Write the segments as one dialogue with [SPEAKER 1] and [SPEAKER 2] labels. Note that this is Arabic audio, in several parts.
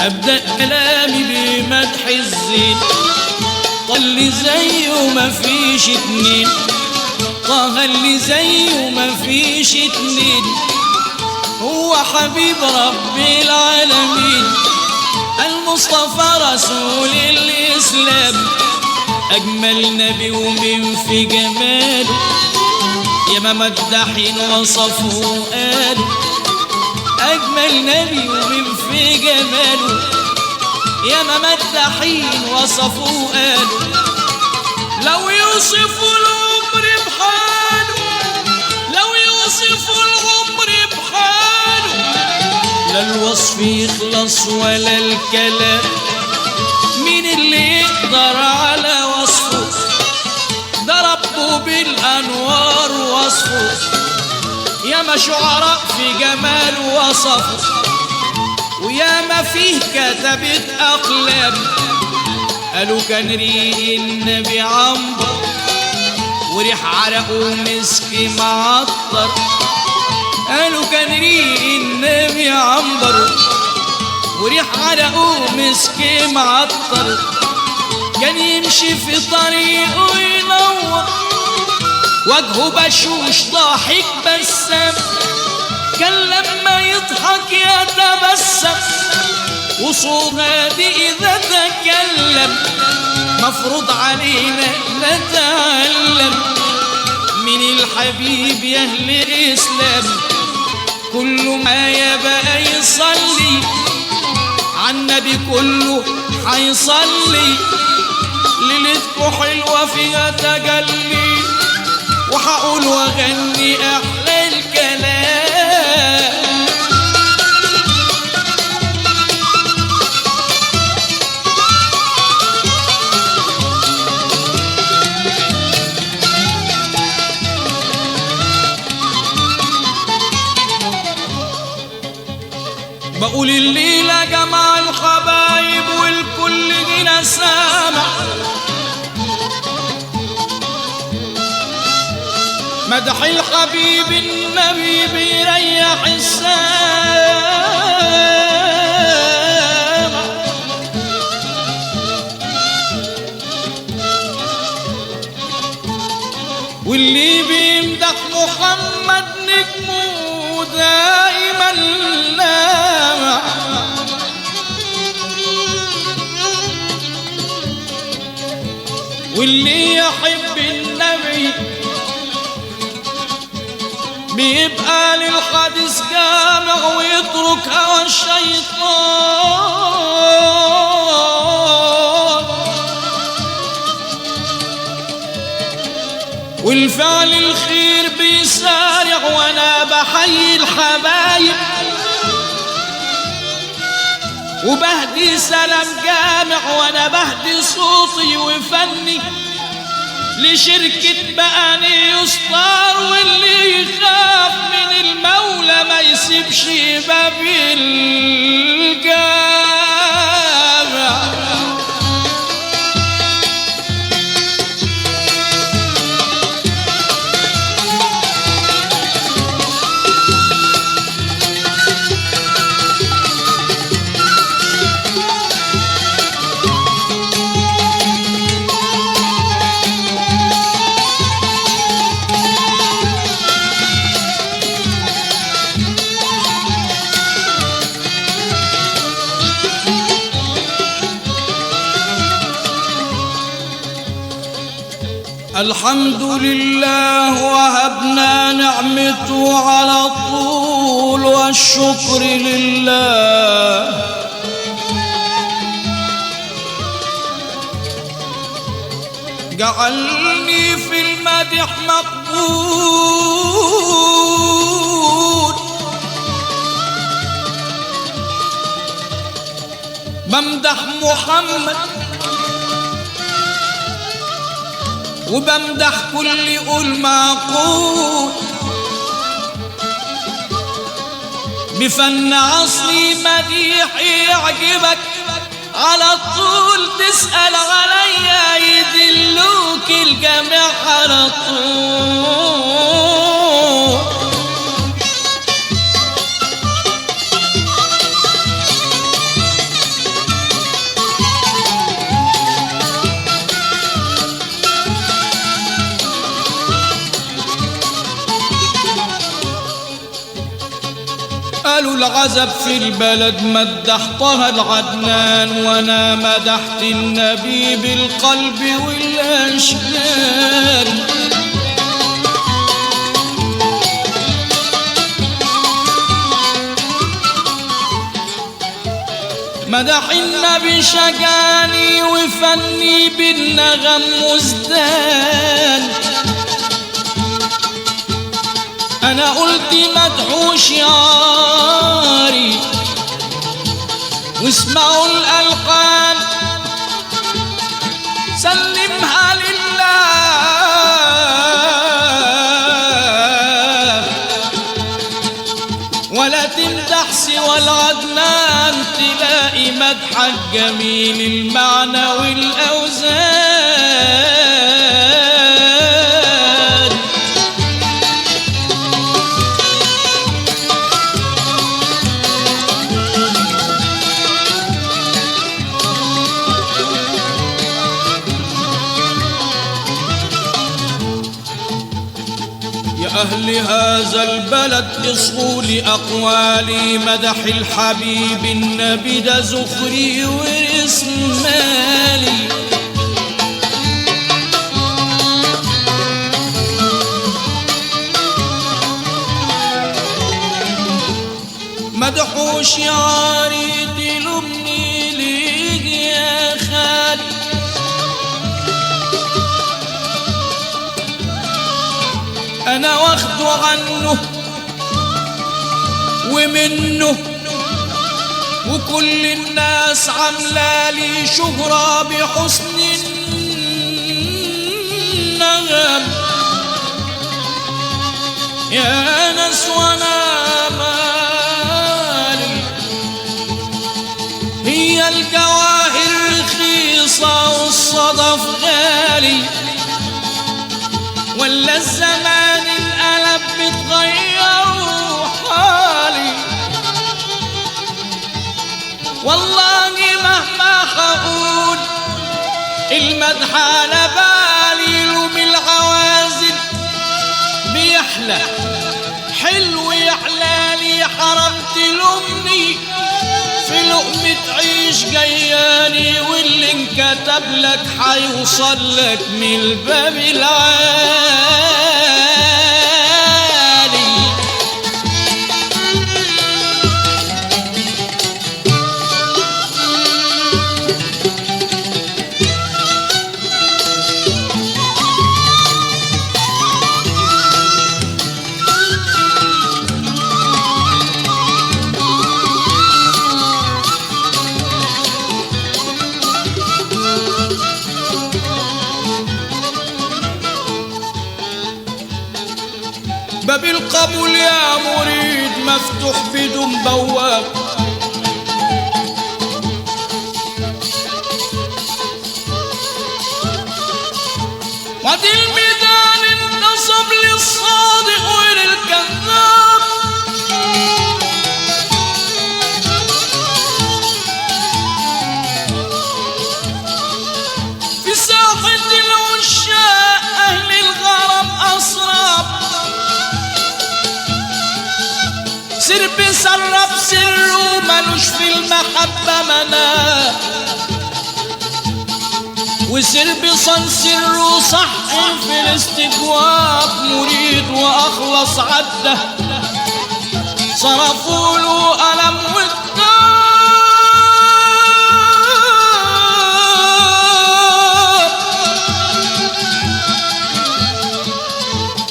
[SPEAKER 1] أبدأ كلامي بمدح الزين، طه اللي زيه مفيش اتنين، طه اللي زيه مفيش اتنين، هو حبيب رب العالمين، المصطفى رسول الإسلام، أجمل نبي ومن في جماله ياما مدحين وصفوا قالوا، أجمل نبي ومن في جماله ياما مدحين وصفوا قالوا، لو يوصفوا العمر بحاله، لو يوصفوا العمر بحاله، لا الوصف يخلص ولا الكلام، مين اللي يقدر على وصفه؟ ده ربه بالأنوار وصفه، ياما شعراء في جماله وصفه، وياما فيه كتبت أقلام، قالوا كان ريق النبي عنبر وريح عرقه مسك معطر، قالوا كان ريق النبي عنبر وريح عرقه مسك معطر، كان يمشي في طريقه ينور وجهه بشوش ضاحك بسام، كان لما يضحك يتبسم وصوت هادي إذا تكلم، مفروض علينا نتعلم من الحبيب يا أهل الإسلام، كل ما يبقى يصلي عالنبي كله حيصلي، ليلتكو حلوة فيها تجلي، وحقول واغني أحلى الكلام. بقول الليلة جمع الحبايب والكل هنا سامع، مدح الحبيب النبي بيريح السامع، واللي بيمدح محمد نجمه دائما لامع، واللي يحب النبي بيبقى للحديث جامع ويترك هوى الشيطان، والفعل الخير بيسارع وانا بحيي الحبايب وبهدي سلام جامع وانا بهدي صوتي وفني لشركة بقاني يسطار، واللي يخاف من المولى ما يسيبش باب الجامع. الحمد لله وهبنا نعمته على طول، والشكر لله جعلني في المدح مقبول، بمدح محمد وبمدح كل قول معقول، بفن عصري مديح يعجبك على طول، تسأل عليا يدلوك الجميع على طول. العزب في البلد مدحتها العدنان، وانا مدحت النبي بالقلب والاشجار. مدح النبي شجاني وفني بالنغم مزدان. انا قلت مدحو شعاري واسمعوا الالقان، سلمها لله ولا تمدح سوى العدنان، تلاقي مدحك جميل المعنى والاوزان. يا أهل هذا البلد اصغوا لأقوالي، مدح الحبيب النبي ده زخري ورث مالي. مدحوا شعاري تلومني ليه يا خالي، أنا واخده عنه ومنه، وكل الناس عاملالي شهرة بحسن النغم. يا ناس وانا مالي، هي الجواهر رخيصة والصدف غالي، ولا الزمان القلب بتغير حالي. والله مهما حقول المدح على بالي، يلوم العوازل بيحلى حلو يحلالي، حرمت لأمي في لقمة عيش جياني، واللي انكتب لك حيوصل لك من الباب العالي. باب القبول يا مريد مفتوح بدون بواب، وادي الميدان انتصب للصادق وللكذاب. في ساحة العشاق أهل الغرب أصراب، سر بيسرب سره ملوش في المحبة منام، وسر بيصن سره صح في الاستجواب. مريد وأخلص عده صرفوا له ألم والتاب.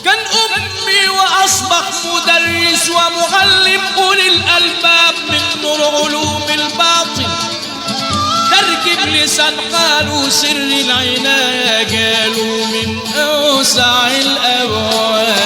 [SPEAKER 1] كان أمي وأصبح مدرس ومعلم أولي الألباب، من نور علوم الباطن ترجم لسان قالوا سر العناية، قالوا من أوسع الأبواب.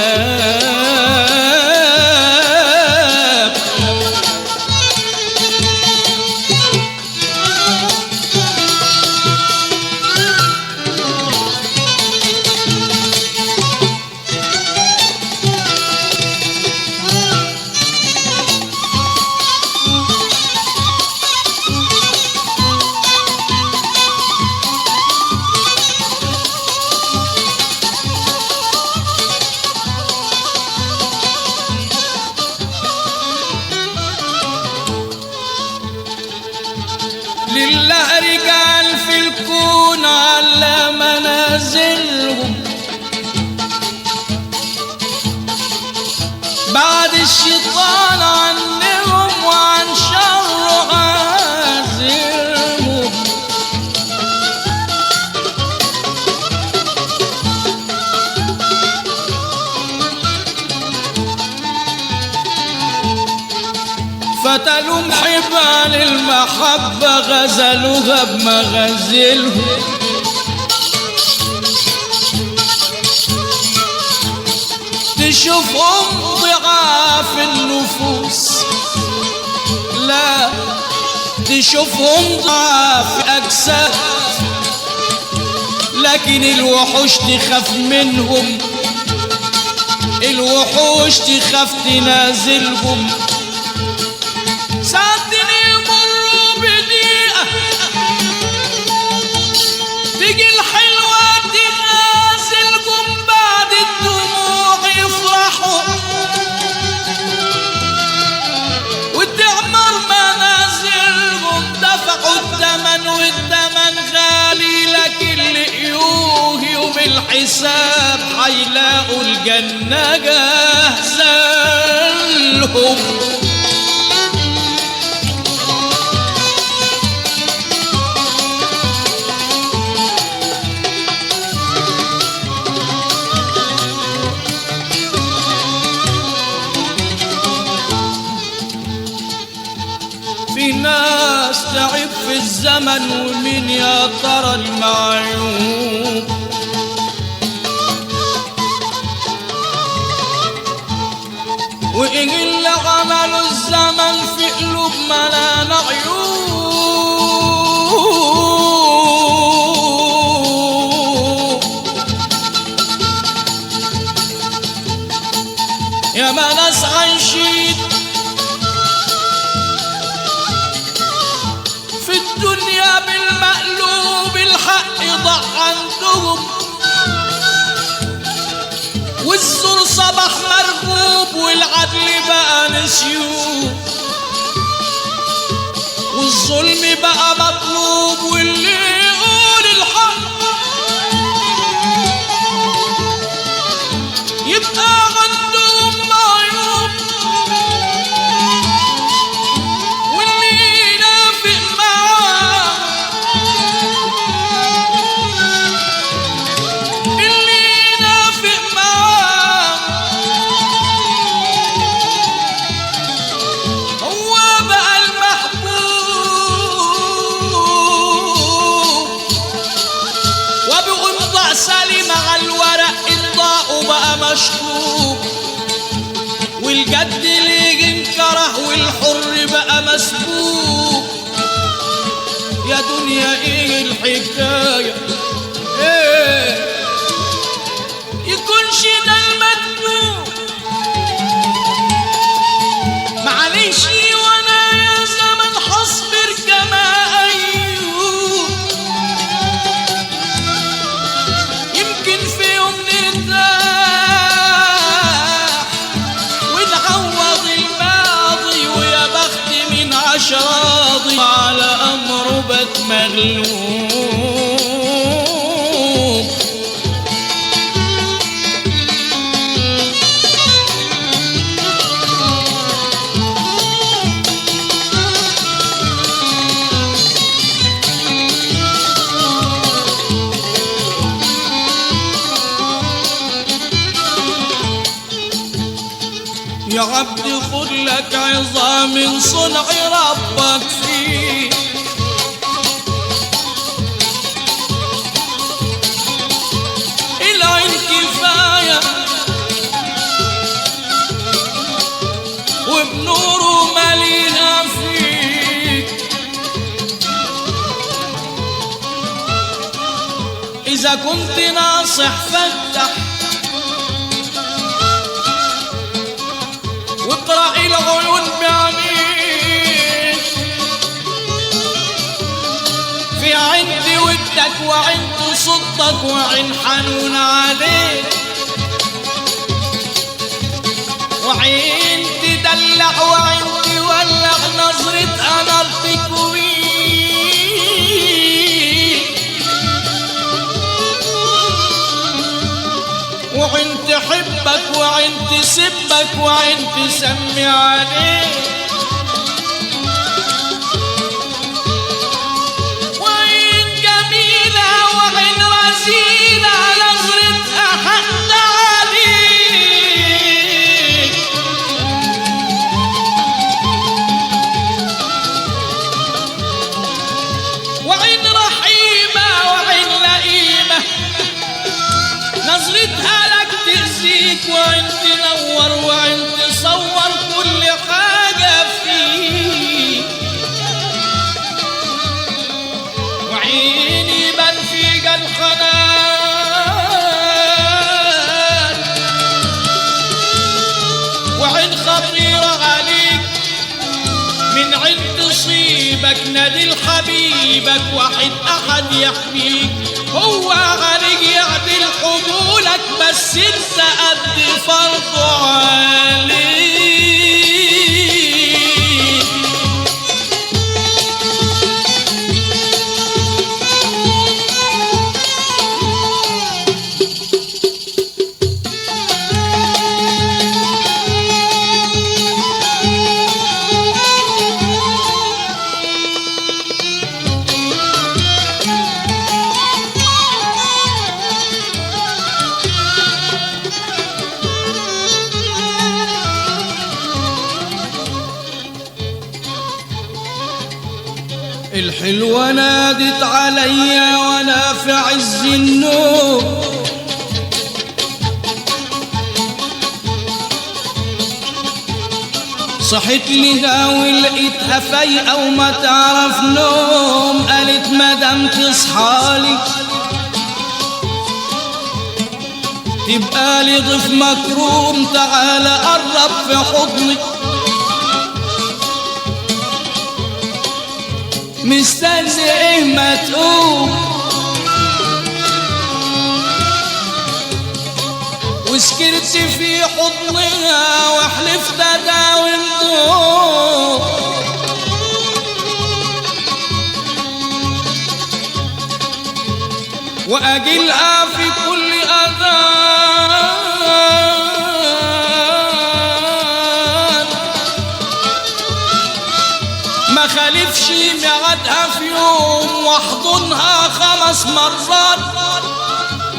[SPEAKER 1] لله رجال في الكون على منازلهم، بعد الشيطان عنهم وعن شر عازلهم. فتلوا حبال المحبة غزلوها بمغازلهم، تشوفهم ضعاف النفوس، لا تشوفهم ضعاف أجساد، لكن الوحوش تخاف منهم، الوحوش تخاف تنازلهم. ساعتين يمروا بدقيقة تيجي الحلوة تنازلهم، بعد الدموع يفرحوا وتعمر منازلهم. دفعوا الثمن والثمن غالي، لكن لقيوه يوم الحساب حيلاقوا الجنة جاهزة لهم. في ناس تعب في الزمن، ومين يا ترى المعيوب؟ وإن اللي عملوا الزمن في قلوب ملان عيوب. يا ما ناس عايشين في الدنيا بالمقلوب، الحق ضاع عندهم، والزور صبح مرغوب، والعدل بقى نسيوب، والظلم بقى مطلوب، واللي يقول الحق يبقى عندهم عيوب، واللي ينافق معاه اللي ينافق معاه هو بقى المحبوب. وبغمضة سليم على الورق انضاء وبقى مشكوك، والجد اللي انكره والحر بقى مسبوق. يا دنيا ايه الحكاية؟ ايه يكونش ده المكتوب؟ معلش وانا يا زمن حصبر كما ايوب، يمكن في يوم نرتاح ونعوض الماضي، ويا بخت من عشراضي على امره بات مغلوب. يا عبدي خذ لك عظام من صنع ربك فيه، العين كفاية وبنوره مليها فيك. إذا كنت ناصح فتح واقرأ العيون بعينيك، في عندي ودك وعند صدك وعين حنون عليك، وعين تدلع وعين تولع نظرة أنا تكويك. حبيبك وعين تسمي عليه، وعين جميلة وعين رزينة نظرتها حد عليك، وعين رحيمة وعين لئيمة نظرتها لك تأذيك، وعين تنور وعين تصور كل حاجة فيك، وعين يبان فيك الحنان، وعين خطيرة عليك من عين تصيبك نادي لحبيبك واحد أحد يحميك، هو عليك يعدل حمولك بس انت قد فرضه عليك. الحلوة نادت عليا وانا في عز النوم، صحيت لها ولقيتها فايقة وما تعرف نوم، قالت مدام تصحالي تبقى لي ضيف مكروم، تعال قرب في حضني مستني ايه ما تقوم، وسكرت في حضنها وحلفت اداوي النوم، واجلها في كل اذان، ما خالفش ميعادها في يوم، واحضنها 5 مرات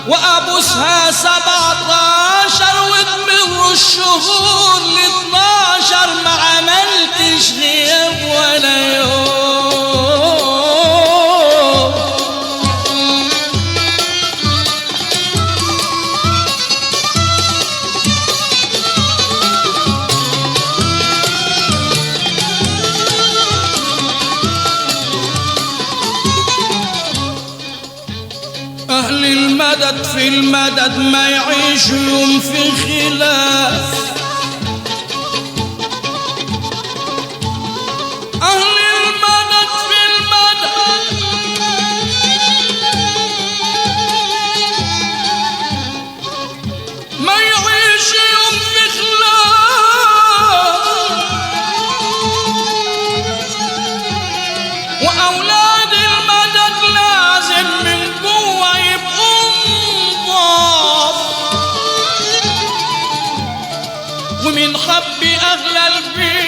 [SPEAKER 1] وابوسها 17 وتمر الشهور ل12 ما عملتش غياب ولا يوم. أهل المدد في المدد ما يعيش يوم في خلاف، أهل المدد في المدد ما يعيش يوم في خلاف، وأولاد المدد لازم من جوا يبقوا نضاف، ومن حب أغلى البيت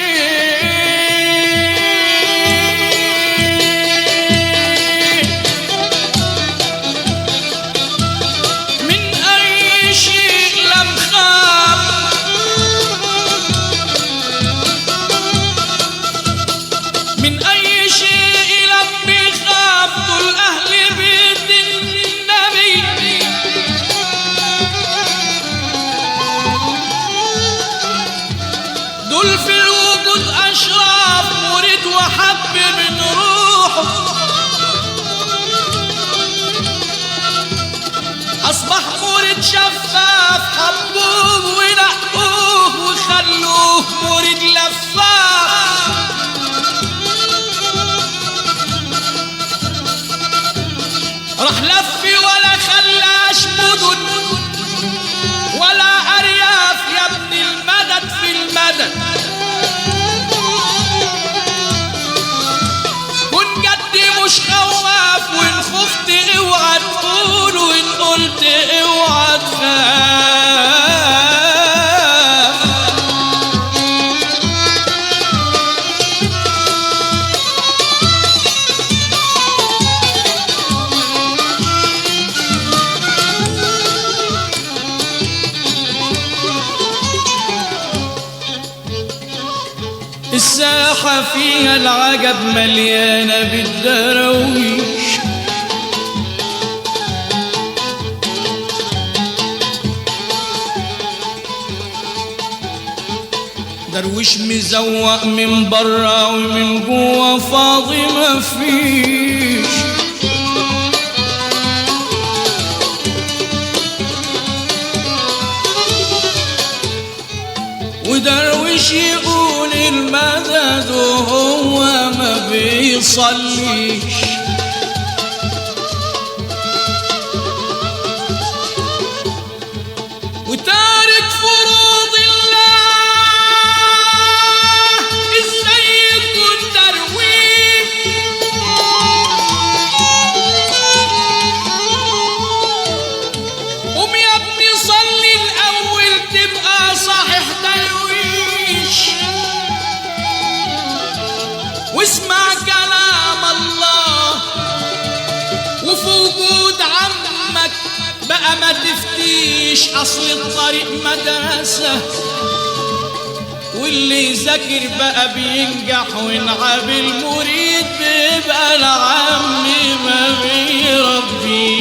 [SPEAKER 1] من أي شيء لم خاف، من أي شيء لم بيخاف، دول أهل بيت النبي دول في الوجود أشراف، مريد وحب من روحه، أصبح مريد شفاف، حبوه ونقوه وخلوه مريد لفاف، راح لفي ولا خلاش مدن ولا أرياف، يا ابن المدد في المدد كن جدي مش خواف، وإن خفت اوعى تقول، وإن قلت اوعى تخاف. فيها العجب مليانة بالدراويش. درويش مزوق من برا ومن جوا فاضي مفيش. ودرويش يقول المدد وهو ما بيصليش. وتارك فروض الله ازاي يكون درويش. قوم يا ابني صلي الاول تبقى صحيح درويش. واسمع كلام الله وفي وجود عمك بقى ما تفتيش. اصل الطريق مدرسة واللي يذاكر بقى بينجح وينعب المريد بيبقى العم ما بيربيه.